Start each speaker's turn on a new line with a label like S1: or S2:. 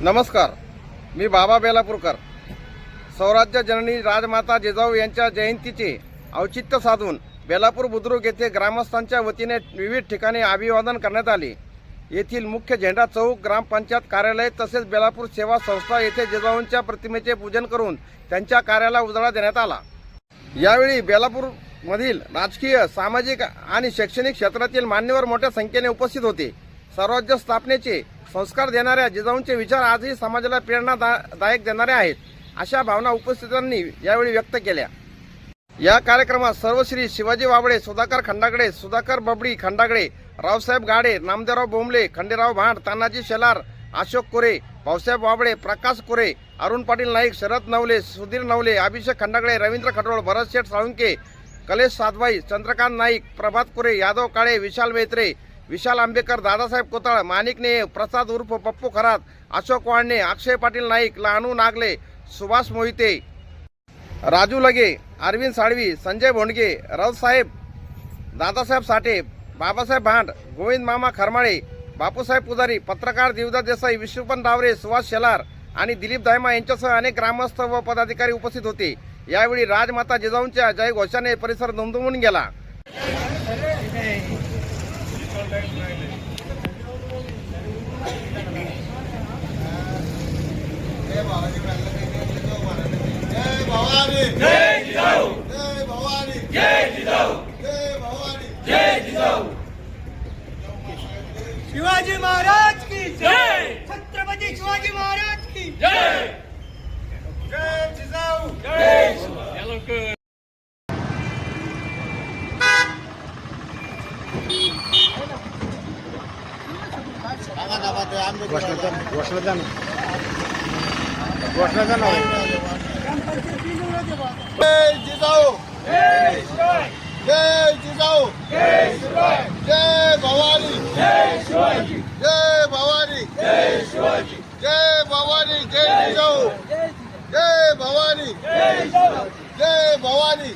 S1: नमस्कार, मी बाबा बेलापूरकर. स्वराज्य जननी राजमाता जिजाऊ यांच्या जयंतीचे औचित्य साधून बेलापूर बुद्रुक येथे ग्रामस्थांच्या वतीने विविध ठिकाणी अभिवादन करण्यात आले. येथील मुख्य झेंडा चौक, ग्रामपंचायत कार्यालय तसेच बेलापूर सेवा संस्था येथे जिजाऊंच्या प्रतिमेचे पूजन करून त्यांच्या कार्याला उजाळा देण्यात आला. यावेळी बेलापूरमधील राजकीय, सामाजिक आणि शैक्षणिक क्षेत्रातील मान्यवर मोठ्या संख्येने उपस्थित होते. स्वराज्य स्थापनेचे संस्कार देणाऱ्या जिजाऊंचे विचार आजही समाजाला प्रेरणादायक देणारे आहेत, अशा भावना उपस्थितांनी यावेळी व्यक्त केल्या. या कार्यक्रमात सर्व श्री शिवाजी वाबळे, सुधाकर खंडागडे, सुधाकर बबडी खंडागडे, रावसाहेब गाडे, नामदेवराव बोंबले, खंडेराव भांड, तानाजी शेलार, अशोक कोरे, भाऊसाहेब वाबळे, प्रकाश कोरे, अरुण पाटील नाईक, शरद नवले, सुधीर नवले, अभिषेक खंडागडे, रवींद्र खटोळ, भरत शेठ साळुंके, कलेश सातभाई, चंद्रकांत नाईक, प्रभात कोरे, यादव काळे, विशाल मेत्रे, विशाल आंबेकर, दादासाहेब कोताळ, माणिक नेय, प्रसाद उर्फ पप्पू खरात, अशोक वाळणे, अक्षय पाटील नाईक, लानू नागले, सुभाष मोहिते, राजू लगे, अरविंद साळवी, संजय भोंडगे, रावसाहेब, दादासाहेब साठे, बाबासाहेब भांड, गोविंद मामा खरमाळे, बापूसाहेब पुजारी, पत्रकार देवदास देसाई, विष्णुपन डावरे, सुभाष शेलार आणि दिलीप दायमा यांच्यासह अनेक ग्रामस्थ व पदाधिकारी उपस्थित होते. यावेळी राजमाता जिजाऊंच्या जयघोषाने परिसर दुमदुमून गेला.
S2: शिवाजी महाराज की जय. छत्रपती शिवाजी महाराज की जय. जय जिजाऊ. जय जिजाऊ. जय जिजाऊ. जय भवानी. जय भवानी. जय भवानी. जय जिजाऊ. जय भवानी. जय भवानी.